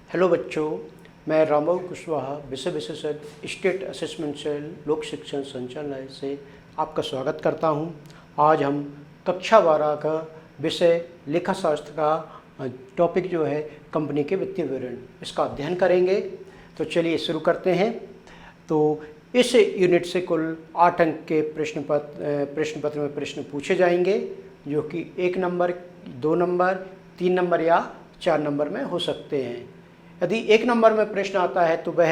Hello बच्चों, मैं रामबाबू कुशवाहा विषय विशेषज्ञ स्टेट असेसमेंट सेल लोक शिक्षण संचालनालय से आपका स्वागत करता हूं। आज हम कक्षा 12 का विषय लेखा शास्त्र का टॉपिक जो है कंपनी के वित्तीय विवरण, इसका अध्ययन करेंगे। तो चलिए शुरू करते हैं। तो इस यूनिट से कुल 8 अंक के प्रश्न पत्र में प्रश्न पूछे जाएंगे, जो कि 1 नंबर, 2 नंबर, 3 नंबर या 4 नंबर में हो सकते हैं। यदि 1 नंबर में प्रश्न आता है तो वह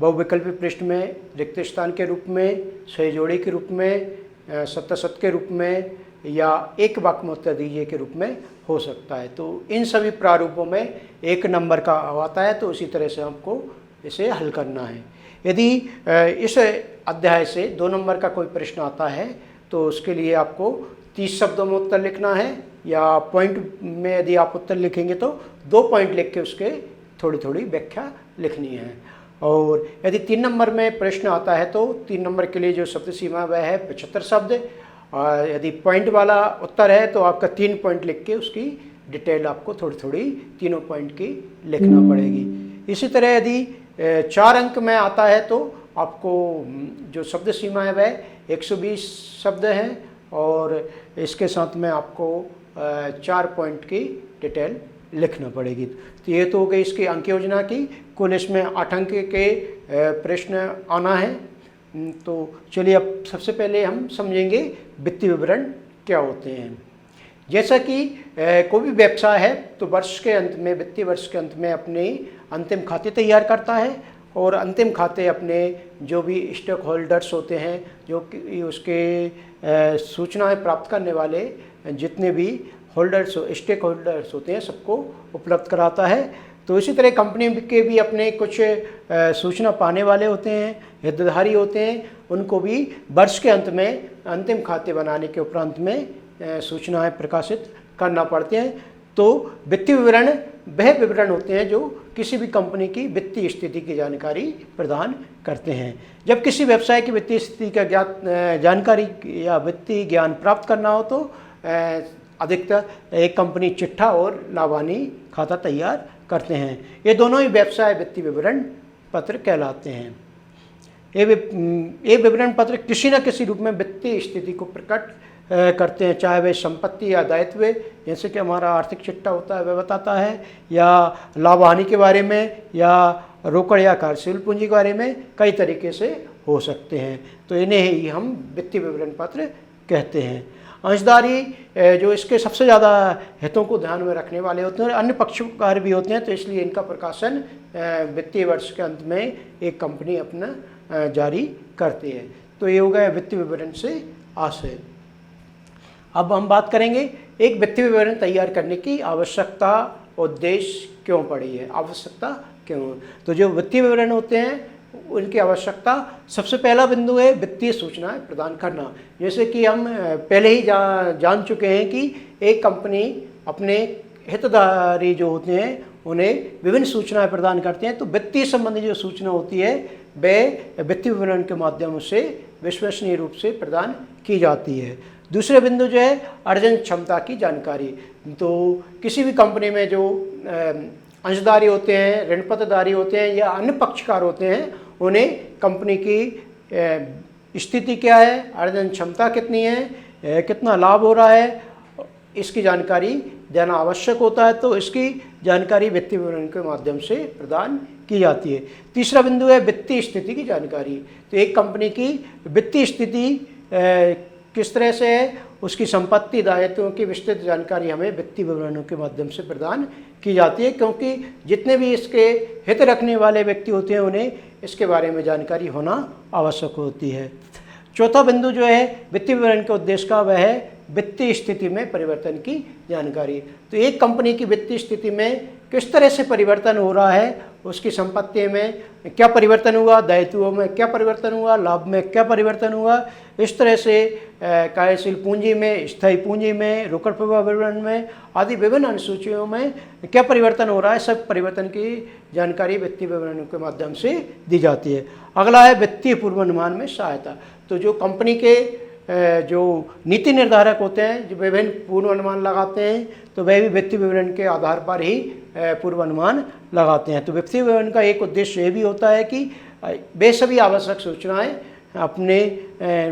बहुविकल्पी प्रश्न में रिक्त स्थान के रूप में, सही जोड़ी के रूप में, सत्ता के रूप में या एक वाक्य में उत्तर दीजिए के रूप में हो सकता है। तो इन सभी प्रारूपों में 1 नंबर का आता है, तो उसी तरह से हमको इसे हल करना है। यदि इस अध्याय से 2 नंबर का कोई प्रश्न आता है तो उसके लिए आपको 30 शब्दों में उत्तर लिखना है, या पॉइंट में यदि आप उत्तर लिखेंगे तो 2 पॉइंट लिख के उसके थोड़ी थोड़ी व्याख्या लिखनी है। और यदि 3 नंबर में प्रश्न आता है तो 3 नंबर के लिए जो शब्द सीमा वह है 75 शब्द। और यदि पॉइंट वाला उत्तर है तो आपका 3 पॉइंट लिख के उसकी डिटेल आपको थोड़ी थोड़ी तीनों पॉइंट की लिखना पड़ेगी। इसी तरह यदि 4 अंक में आता है तो आपको जो शब्द सीमा है वह 120 शब्द है, और इसके साथ में आपको 4 पॉइंट की डिटेल लिखना पड़ेगी। तो ये तो हो गई इसकी अंक योजना की। कुल इसमें 8 अंक के प्रश्न आना है। तो चलिए अब सबसे पहले हम समझेंगे वित्तीय विवरण क्या होते हैं। जैसा कि कोई भी व्यवसाय है तो वर्ष के अंत में, वित्तीय वर्ष के अंत में अपने अंतिम खाते तैयार करता है, और अंतिम खाते अपने जो भी स्टेक होल्डर्स होते हैं, जो कि उसके सूचनाएं प्राप्त करने वाले जितने भी होल्डर्स, स्टेक होल्डर्स होते हैं, सबको उपलब्ध कराता है। तो इसी तरह कंपनी के भी अपने कुछ सूचना पाने वाले होते हैं, हितधारी होते हैं, उनको भी वर्ष के अंत में अंतिम खाते बनाने के उपरांत में सूचनाएं प्रकाशित करना पड़ते हैं। तो वित्तीय विवरण वह विवरण होते हैं जो किसी भी कंपनी की वित्तीय स्थिति की जानकारी प्रदान करते हैं। जब किसी व्यवसाय की वित्तीय स्थिति का जानकारी या वित्तीय ज्ञान प्राप्त करना हो तो अधिकतर एक कंपनी चिट्ठा और लाभानी खाता तैयार करते हैं। ये दोनों ही व्यवसाय वित्तीय विवरण पत्र कहलाते हैं। ये विवरण पत्र किसी न किसी रूप में वित्तीय स्थिति को प्रकट करते हैं, चाहे वे संपत्ति या दायित्व, जैसे कि हमारा आर्थिक चिट्ठा होता है वह बताता है, या लाभ हानि के बारे में, या रोकड़ या कार्यशील पूंजी के बारे में, कई तरीके से हो सकते हैं। तो इन्हें ही हम वित्तीय विवरण पत्र कहते हैं। अंशधारी जो इसके सबसे ज़्यादा हितों को ध्यान में रखने वाले होते हैं, और अन्य पक्षकार भी होते हैं, तो इसलिए इनका प्रकाशन वित्तीय वर्ष के अंत में एक कंपनी अपना जारी करती है। तो ये हो गया वित्तीय विवरण से आशय। अब हम बात करेंगे एक वित्तीय विवरण तैयार करने की आवश्यकता, उद्देश्य क्यों पड़ी है, आवश्यकता क्यों। तो जो वित्तीय विवरण होते हैं उनकी आवश्यकता, सबसे पहला बिंदु है वित्तीय सूचनाएं प्रदान करना। जैसे कि हम पहले ही जान चुके हैं कि एक कंपनी अपने हितधारी जो होते हैं उन्हें विभिन्न सूचनाएं प्रदान करते हैं। तो वित्तीय संबंधी जो सूचना होती है वह वित्तीय विवरण के माध्यम से विश्वसनीय रूप से प्रदान की जाती है। दूसरे बिंदु जो है अर्जन क्षमता की जानकारी। तो किसी भी कंपनी में जो अंशधारी होते हैं, ऋणपत्रधारी होते हैं या अन्य पक्षकार होते हैं, उन्हें कंपनी की स्थिति क्या है, अर्जन क्षमता कितनी है, कितना लाभ हो रहा है, इसकी जानकारी देना आवश्यक होता है। तो इसकी जानकारी वित्तीय विवरण के माध्यम से प्रदान की जाती है। तीसरा बिंदु है वित्तीय स्थिति की जानकारी। तो एक कंपनी की वित्तीय स्थिति किस तरह से है, उसकी संपत्ति, दायित्वों की विस्तृत जानकारी हमें वित्तीय विवरणों के माध्यम से प्रदान की जाती है, क्योंकि जितने भी इसके हित रखने वाले व्यक्ति होते हैं उन्हें इसके बारे में जानकारी होना आवश्यक होती है। चौथा बिंदु जो है वित्तीय विवरण के उद्देश्य का, वह है वित्तीय स्थिति में परिवर्तन की जानकारी। तो एक कंपनी की वित्तीय स्थिति में किस तरह से परिवर्तन हो रहा है, उसकी संपत्ति में क्या परिवर्तन हुआ, दायित्वों में क्या परिवर्तन हुआ, लाभ में क्या परिवर्तन हुआ, इस तरह से कार्यशील पूंजी में, स्थायी पूंजी में, रोकड़ प्रवाह विवरण में आदि विभिन्न अनुसूचियों में क्या परिवर्तन हो रहा है, सब परिवर्तन की जानकारी वित्तीय विवरणों के माध्यम से दी जाती है। अगला है वित्तीय पूर्वानुमान में सहायता। तो जो कंपनी के जो नीति निर्धारक होते हैं जो विभिन्न पूर्वानुमान लगाते हैं, तो वह भी वित्तीय विवरण के आधार पर ही पूर्वानुमान लगाते हैं। तो वित्तीय विवरण का एक उद्देश्य ये भी होता है कि वे सभी आवश्यक सूचनाएं अपने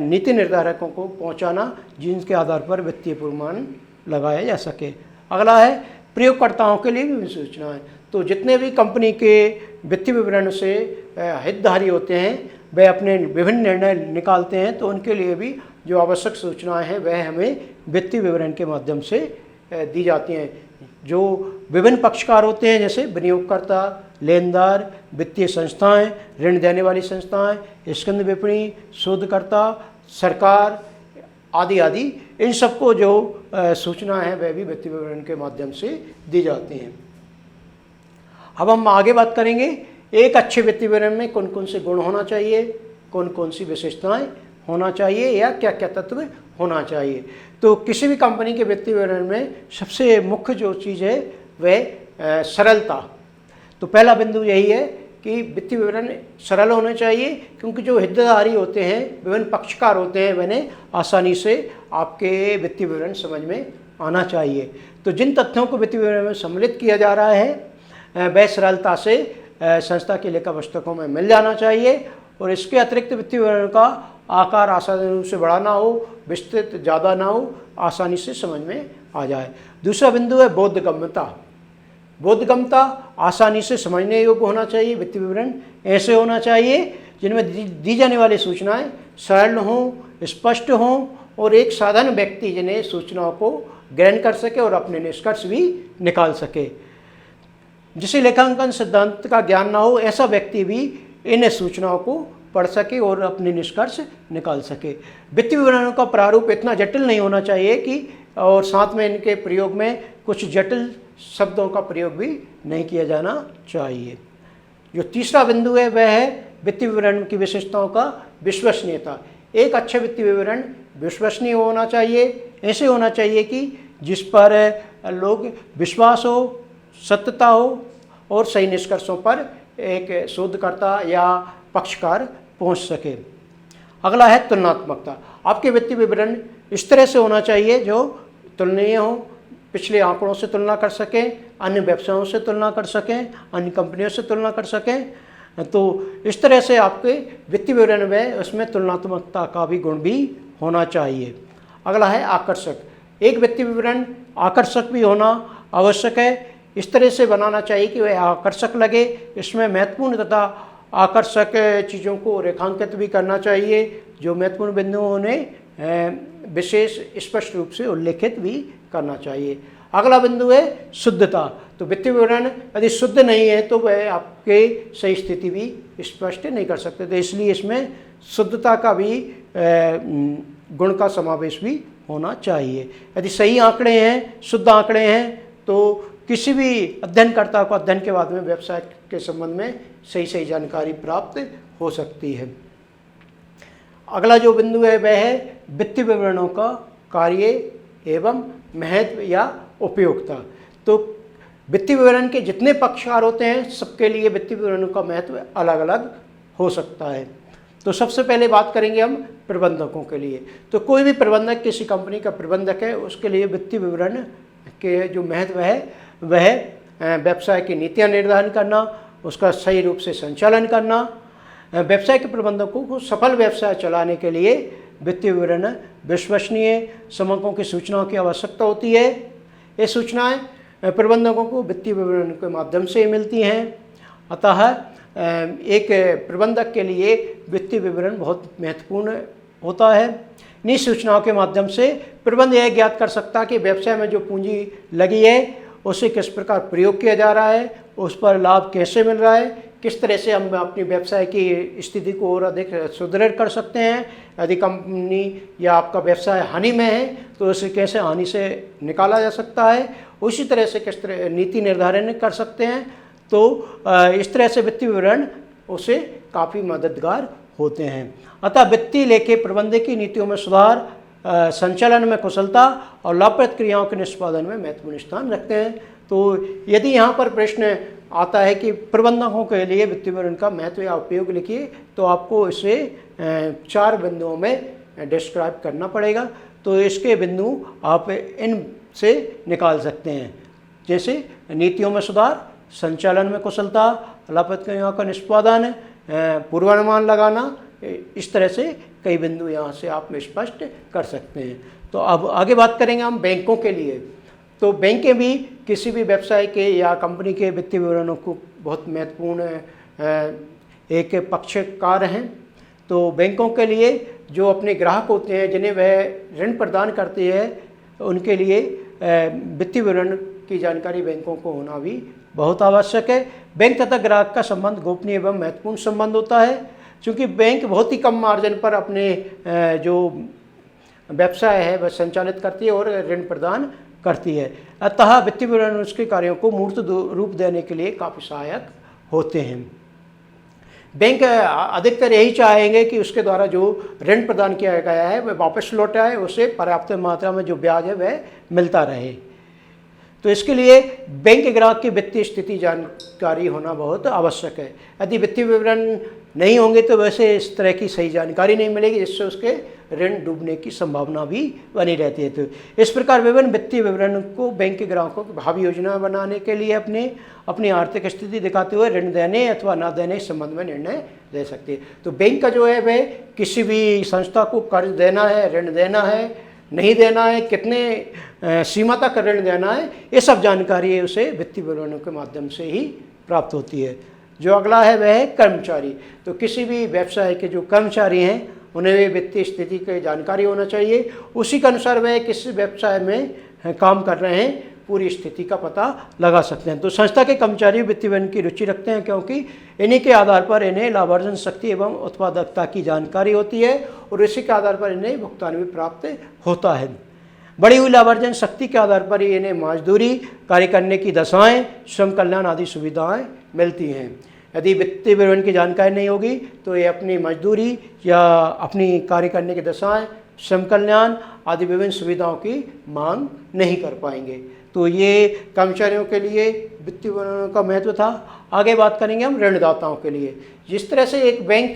नीति निर्धारकों को पहुंचाना जिनके आधार पर वित्तीय पूर्वानुमान लगाया जा सके। अगला है प्रयोगकर्ताओं के लिए भी सूचनाएं। तो जितने भी कंपनी के वित्तीय विवरण से हितधारी होते हैं वे अपने विभिन्न निर्णय निकालते हैं, तो उनके लिए भी जो आवश्यक सूचनाएं हैं वह हमें वित्तीय विवरण के माध्यम से दी जाती हैं। जो विभिन्न पक्षकार होते हैं जैसे विनियोगकर्ता, लेनदार, वित्तीय संस्थाएं, ऋण देने वाली संस्थाएं, स्कंद विपणी, शोधकर्ता, सरकार आदि आदि, इन सबको जो सूचना है वह भी वित्तीय विवरण के माध्यम से दी जाती हैं। अब हम आगे बात करेंगे एक अच्छे वित्तीय विवरण में कौन कौन से गुण होना चाहिए, कौन कौन सी विशेषताएं होना चाहिए या क्या क्या तत्व होना चाहिए। तो किसी भी कंपनी के वित्तीय विवरण में सबसे मुख्य जो चीज़ है वह सरलता। तो पहला बिंदु यही है कि वित्तीय विवरण सरल होने चाहिए, क्योंकि जो हितधारी होते हैं, विभिन्न पक्षकार होते हैं, उन्हें आसानी से आपके वित्तीय विवरण समझ में आना चाहिए। तो जिन तथ्यों को वित्तीय विवरण में सम्मिलित किया जा रहा है वह सरलता से संस्था के लेखा पुस्तकों में मिल जाना चाहिए, और इसके अतिरिक्त वित्तीय विवरण का आकार आसानी रूप से बड़ा ना हो, विस्तृत ज़्यादा ना हो, आसानी से समझ में आ जाए। दूसरा बिंदु है बोधगम्यता। बोधगम्यता आसानी से समझने योग्य होना चाहिए। वित्तीय विवरण ऐसे होना चाहिए जिनमें दी जाने वाली सूचनाएं सरल हों, स्पष्ट हों, और एक साधारण व्यक्ति जिन्हें सूचनाओं को ग्रहण कर सके और अपने निष्कर्ष भी निकाल सके। जिसे लेखांकन सिद्धांत का ज्ञान ना हो, ऐसा व्यक्ति भी इन सूचनाओं को पढ़ सके और अपने निष्कर्ष निकाल सके। वित्तीय विवरणों का प्रारूप इतना जटिल नहीं होना चाहिए कि, और साथ में इनके प्रयोग में कुछ जटिल शब्दों का प्रयोग भी नहीं किया जाना चाहिए। जो तीसरा बिंदु है वह है वित्तीय विवरण की विशेषताओं का विश्वसनीयता। एक अच्छे वित्तीय विवरण विश्वसनीय होना चाहिए, ऐसे होना चाहिए कि जिस पर लोग विश्वास हो, सत्यता हो और सही निष्कर्षों पर एक शोधकर्ता या पक्षकार पहुंच सके। अगला है तुलनात्मकता। आपके वित्तीय विवरण इस तरह से होना चाहिए जो तुलनीय हो, पिछले आंकड़ों से तुलना कर सकें, अन्य व्यवसायों से तुलना कर सकें, अन्य कंपनियों से तुलना कर सकें। तो इस तरह से आपके वित्तीय विवरण में उसमें तुलनात्मकता का भी गुण भी होना चाहिए। अगला है आकर्षक। एक वित्तीय विवरण आकर्षक भी होना आवश्यक है। इस तरह से बनाना चाहिए कि वह आकर्षक लगे। इसमें महत्वपूर्ण तथा आकर्षक चीज़ों को रेखांकित भी करना चाहिए। जो महत्वपूर्ण बिंदुओं ने विशेष स्पष्ट रूप से उल्लेखित भी करना चाहिए। अगला बिंदु है शुद्धता। तो वित्तीय विवरण यदि शुद्ध नहीं है तो वह आपके सही स्थिति भी स्पष्ट नहीं कर सकते। तो इसलिए इसमें शुद्धता का भी गुण का समावेश भी होना चाहिए। यदि सही आंकड़े हैं, शुद्ध आंकड़े हैं, तो किसी भी अध्ययनकर्ता को अध्ययन के बाद में व्यवसाय के संबंध में सही जानकारी प्राप्त हो सकती है। अगला जो बिंदु है वह है वित्तीय विवरणों का कार्य एवं महत्व या उपयोगिता। तो वित्तीय विवरण के जितने पक्षकार होते हैं सबके लिए वित्तीय विवरणों का महत्व अलग अलग हो सकता है। तो सबसे पहले बात करेंगे हम प्रबंधकों के लिए। तो कोई भी प्रबंधक, किसी कंपनी का प्रबंधक है, उसके लिए वित्तीय विवरण के जो महत्व है वह व्यवसाय की नीतियाँ निर्धारण करना, उसका सही रूप से संचालन करना। व्यवसाय के प्रबंधकों को सफल व्यवसाय चलाने के लिए वित्तीय विवरण विश्वसनीय समकों की सूचनाओं की आवश्यकता होती है। ये सूचनाएं प्रबंधकों को वित्तीय विवरण के माध्यम से मिलती हैं। अतः एक प्रबंधक के लिए वित्तीय विवरण बहुत महत्वपूर्ण होता है। इन्हीं सूचनाओं के माध्यम से प्रबंध यह ज्ञात कर सकता है कि व्यवसाय में जो पूंजी लगी है उसे किस प्रकार प्रयोग किया जा रहा है, उस पर लाभ कैसे मिल रहा है, किस तरह से हम अपनी व्यवसाय की स्थिति को और अधिक सुदृढ़ कर सकते हैं। यदि कंपनी या आपका व्यवसाय हानि में है तो उसे कैसे हानि से निकाला जा सकता है, उसी तरह से किस तरह नीति निर्धारण कर सकते हैं। तो इस तरह से वित्तीय विवरण उसे काफ़ी मददगार होते हैं। अतः वित्तीय लेखे प्रबंधकीय नीतियों में सुधार, संचालन में कुशलता और लाभप्रद क्रियाओं के निष्पादन में महत्वपूर्ण स्थान रखते हैं। तो यदि यहाँ पर प्रश्न आता है कि प्रबंधकों के लिए वित्तीय विवरण का महत्व या उपयोग लिखिए, तो आपको इसे 4 बिंदुओं में डिस्क्राइब करना पड़ेगा। तो इसके बिंदु आप इन से निकाल सकते हैं, जैसे नीतियों में सुधार, संचालन में कुशलता, लापरवाहियों का निष्पादन, पूर्वानुमान लगाना, इस तरह से कई बिंदु यहाँ से आप स्पष्ट कर सकते हैं। तो अब आगे बात करेंगे हम बैंकों के लिए। तो बैंकें भी किसी भी व्यवसाय के या कंपनी के वित्तीय विवरणों को बहुत महत्वपूर्ण एक पक्षकार हैं। तो बैंकों के लिए जो अपने ग्राहक होते हैं जिन्हें वह ऋण प्रदान करती है, उनके लिए वित्तीय विवरण की जानकारी बैंकों को होना भी बहुत आवश्यक है। बैंक तथा ग्राहक का संबंध गोपनीय एवं महत्वपूर्ण संबंध होता है, क्योंकि बैंक बहुत ही कम मार्जिन पर अपने जो व्यवसाय है वह संचालित करती है और ऋण प्रदान करती है। अतः वित्तीय विवरण उसके कार्यों को मूर्त रूप देने के लिए काफ़ी सहायक होते हैं। बैंक अधिकतर यही चाहेंगे कि उसके द्वारा जो ऋण प्रदान किया गया है वह वापस लौट आए, उसे पर्याप्त मात्रा में जो ब्याज है वह मिलता रहे। तो इसके लिए बैंक ग्राहक की वित्तीय स्थिति जानकारी होना बहुत आवश्यक है। यदि वित्तीय विवरण नहीं होंगे तो वैसे इस तरह की सही जानकारी नहीं मिलेगी, जिससे उसके ऋण डूबने की संभावना भी बनी रहती है। तो इस प्रकार विभिन्न वित्तीय विवरण को बैंक के ग्राहकों की भावी योजना बनाने के लिए अपनी आर्थिक स्थिति दिखाते हुए ऋण देने अथवा ना देने इस संबंध में निर्णय ले सकती है। तो बैंक का जो है वह किसी भी संस्था को कर्ज देना है, ऋण देना है, नहीं देना है, कितने सीमा तक ऋण देना है, ये सब जानकारी उसे वित्तीय विवरणों के माध्यम से ही प्राप्त होती है। जो अगला है वह है कर्मचारी। तो किसी भी व्यवसाय के जो कर्मचारी हैं उन्हें वित्तीय स्थिति की जानकारी होना चाहिए। उसी के अनुसार वह किस व्यवसाय में काम कर रहे हैं पूरी स्थिति का पता लगा सकते हैं। तो संस्था के कर्मचारी वित्तीय विवरण की रुचि रखते हैं, क्योंकि इन्हीं के आधार पर इन्हें लाभार्जन शक्ति एवं उत्पादकता की जानकारी होती है और इसी के आधार पर इन्हें भुगतान भी प्राप्त होता है। बढ़ी हुई लाभार्जन शक्ति के आधार पर ही इन्हें मजदूरी, कार्य करने की दशाएं, श्रम कल्याण आदि सुविधाएं मिलती हैं। यदि वित्तीय विवरण की जानकारी नहीं होगी तो ये अपनी मजदूरी या अपनी कार्य करने की दशाएं, श्रम कल्याण आदि विभिन्न सुविधाओं की मांग नहीं कर पाएंगे। तो ये कर्मचारियों के लिए वित्तीय विवरणों का महत्व था। आगे बात करेंगे हम ऋणदाताओं के लिए। जिस तरह से एक बैंक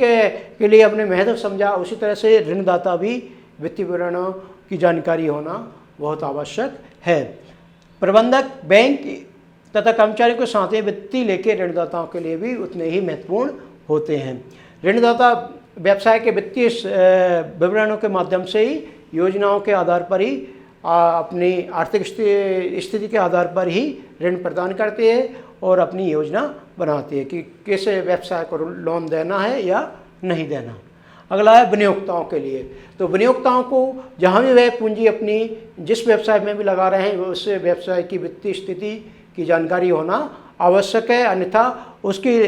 के लिए अपने महत्व समझा, उसी तरह से ऋणदाता भी वित्तीय विवरणों की जानकारी होना बहुत आवश्यक है। प्रबंधक बैंक तथा कर्मचारी को साथ ही वित्तीय लेके ऋणदाताओं के लिए भी उतने ही महत्वपूर्ण होते हैं। ऋणदाता व्यवसाय के वित्तीय विवरणों के माध्यम से ही योजनाओं के आधार पर ही अपनी आर्थिक स्थिति के आधार पर ही ऋण प्रदान करते हैं और अपनी योजना बनाते हैं कि किस व्यवसाय को लोन देना है या नहीं देना। अगला है विनियोक्ताओं के लिए। तो विनियोक्ताओं को जहाँ भी वह पूंजी अपनी जिस व्यवसाय में भी लगा रहे हैं उस व्यवसाय की वित्तीय स्थिति की जानकारी होना आवश्यक है, अन्यथा उसकी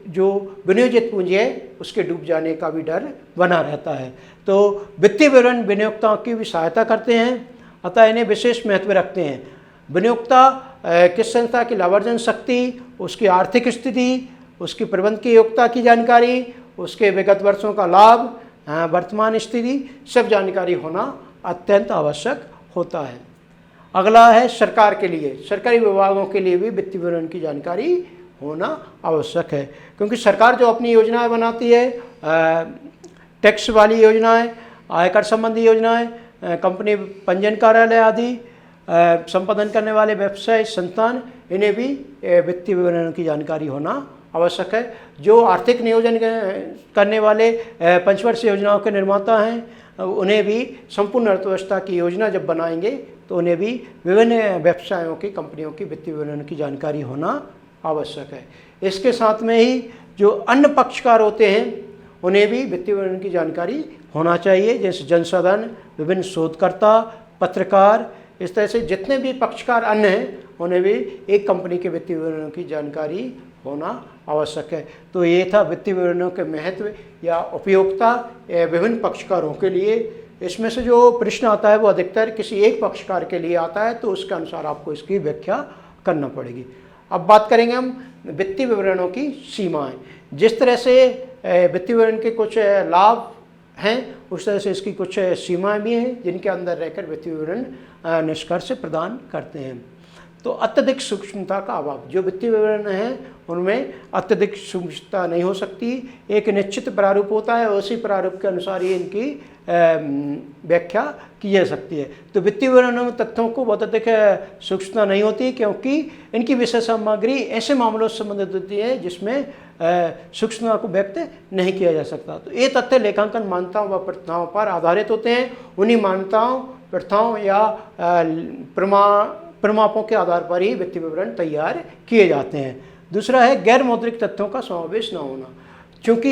जो विनियोजित पूंजी है उसके डूब जाने का भी डर बना रहता है। तो वित्तीय विवरण विनियोक्ताओं की भी सहायता करते हैं, अतः इन्हें विशेष महत्व रखते हैं। विनियोक्ता किस संस्था की लाभार्जन शक्ति, उसकी आर्थिक स्थिति, उसकी प्रबंध की योग्यता की जानकारी, उसके विगत वर्षों का लाभ, वर्तमान स्थिति, सब जानकारी होना अत्यंत आवश्यक होता है। अगला है सरकार के लिए। सरकारी विभागों के लिए भी वित्तीय विवरण की जानकारी होना आवश्यक है, क्योंकि सरकार जो अपनी योजनाएं बनाती है, टैक्स वाली योजनाएं, आयकर संबंधी योजनाएं, कंपनी पंजीयन कार्यालय आदि, संपादन करने वाले व्यवसाय संस्थान, इन्हें भी वित्तीय विवरण की जानकारी होना आवश्यक है। जो आर्थिक नियोजन करने वाले पंचवर्षीय योजनाओं के निर्माता हैं उन्हें भी संपूर्ण अर्थव्यवस्था की योजना जब बनाएंगे तो उन्हें भी विभिन्न व्यवसायों की कंपनियों की वित्तीय विवरण की जानकारी होना आवश्यक है। इसके साथ में ही जो अन्य पक्षकार होते हैं उन्हें भी वित्तीय विवरण की जानकारी होना चाहिए, जैसे जनसाधारण, विभिन्न शोधकर्ता, पत्रकार, इस तरह से जितने भी पक्षकार अन्य हैं उन्हें भी एक कंपनी के वित्तीय विवरणों की जानकारी होना आवश्यक है। तो ये था वित्तीय विवरणों के महत्व या उपयोगिता विभिन्न पक्षकारों के लिए। इसमें से जो प्रश्न आता है वो अधिकतर किसी एक पक्षकार के लिए आता है, तो उसके अनुसार आपको इसकी व्याख्या करना पड़ेगी। अब बात करेंगे हम वित्तीय विवरणों की सीमाएं। जिस तरह से वित्तीय विवरण के कुछ लाभ हैं उस तरह से इसकी कुछ सीमाएं भी हैं जिनके अंदर रहकर वित्तीय विवरण निष्कर्ष प्रदान करते हैं। तो अत्यधिक सूक्ष्मता का अभाव, जो वित्तीय विवरण है उनमें अत्यधिक सूक्ष्मता नहीं हो सकती। एक निश्चित प्रारूप होता है, उसी प्रारूप के अनुसार ही इनकी व्याख्या की जा सकती है। तो वित्तीय विवरणों में तथ्यों को बहुत अधिक सूक्ष्मता नहीं होती, क्योंकि इनकी विषय सामग्री ऐसे मामलों से संबंधित होती है जिसमें सूक्ष्मता को व्यक्त नहीं किया जा सकता। तो ये तथ्य लेखांकन मान्यताओं व प्रथाओं पर आधारित होते हैं। उन्हीं मान्यताओं, प्रथाओं या प्रमापों के आधार पर ही वित्तीय विवरण तैयार किए जाते हैं। दूसरा है गैर मौद्रिक तथ्यों का समावेश न होना। क्योंकि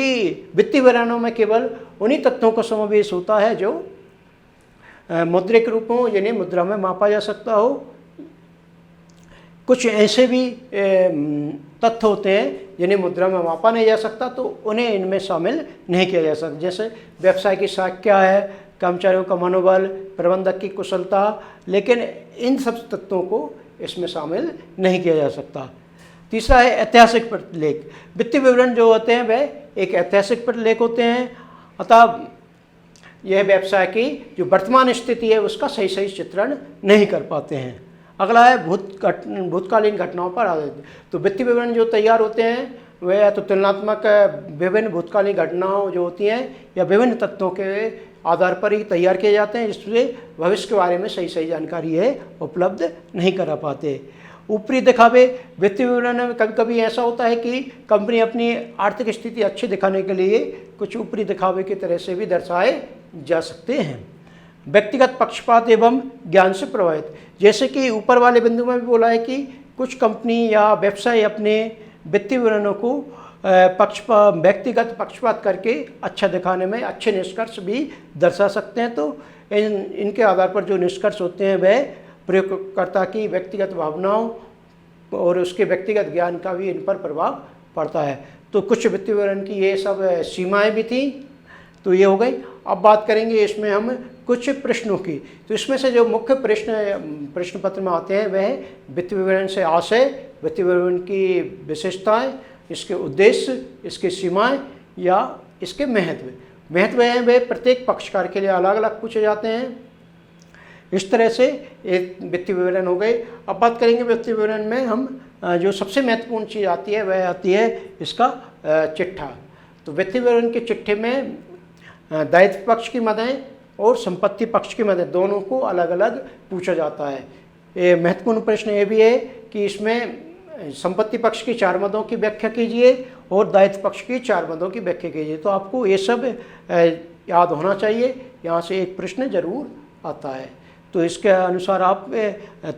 वित्तीय विवरणों में केवल उन्हीं तथ्यों का समावेश होता है जो मौद्रिक रूप हो, यानी मुद्रा में मापा जा सकता हो। कुछ ऐसे भी तथ्य होते हैं जिन्हें मुद्रा में मापा नहीं जा सकता, तो उन्हें इनमें शामिल नहीं किया जा सकता। जैसे व्यवसाय की साख क्या है, कर्मचारियों का मनोबल, प्रबंधक की कुशलता, लेकिन इन सब तत्वों को इसमें शामिल नहीं किया जा सकता। तीसरा है ऐतिहासिक प्रतिलेख। वित्तीय विवरण जो होते हैं वह एक ऐतिहासिक प्रतिलेख होते हैं, अतः यह व्यवसाय की जो वर्तमान स्थिति है उसका सही चित्रण नहीं कर पाते हैं। अगला है भूतकालीन घटनाओं पर आधारित। तो वित्तीय विवरण जो तैयार होते हैं वह या तो तुलनात्मक विभिन्न भूतकालीन घटनाओं जो होती हैं या विभिन्न तथ्यों के आधार पर ही तैयार किए जाते हैं, जिससे भविष्य के बारे में सही जानकारी है उपलब्ध नहीं करा पाते। ऊपरी दिखावे। वित्तीय विवरण में कभी कभी ऐसा होता है कि कंपनी अपनी आर्थिक स्थिति अच्छी दिखाने के लिए कुछ ऊपरी दिखावे की तरह से भी दर्शाए जा सकते हैं। व्यक्तिगत पक्षपात एवं ज्ञान से प्रभावित। जैसे कि ऊपर वाले बिंदु में भी बोला है कि कुछ कंपनी या व्यवसाय अपने वित्तीय विवरणों को व्यक्तिगत पक्षपात करके अच्छा दिखाने में अच्छे निष्कर्ष भी दर्शा सकते हैं। तो इनके आधार पर जो निष्कर्ष होते हैं वह प्रयोगकर्ता की व्यक्तिगत भावनाओं और उसके व्यक्तिगत ज्ञान का भी इन पर प्रभाव पड़ता है। तो कुछ वित्तीय विवरण की ये सब सीमाएं भी थी, तो ये हो गई। अब बात करेंगे इसमें हम कुछ प्रश्नों की। तो इसमें से जो मुख्य प्रश्न पत्र में आते हैं वह वित्तीय विवरण से आशय, वित्तीय विवरण की विशेषताएं, इसके उद्देश्य, इसकी सीमाएं या इसके महत्व हैं वे प्रत्येक पक्षकार के लिए अलग अलग पूछे जाते हैं। इस तरह से एक वित्तीय विवरण हो गए। अब बात करेंगे वित्तीय विवरण में हम जो सबसे महत्वपूर्ण चीज़ आती है वह आती है इसका चिट्ठा। तो वित्तीय विवरण के चिट्ठे में दायित्व पक्ष की मदें और संपत्ति पक्ष की मदें दोनों को अलग अलग पूछा जाता है। ये महत्वपूर्ण प्रश्न ये भी है कि इसमें संपत्ति पक्ष की 4 मदों की व्याख्या कीजिए और दायित्व पक्ष की 4 मदों की व्याख्या कीजिए। तो आपको ये सब याद होना चाहिए, यहाँ से एक प्रश्न जरूर आता है। तो इसके अनुसार आप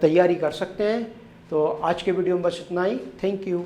तैयारी कर सकते हैं। तो आज के वीडियो में बस इतना ही। Thank you.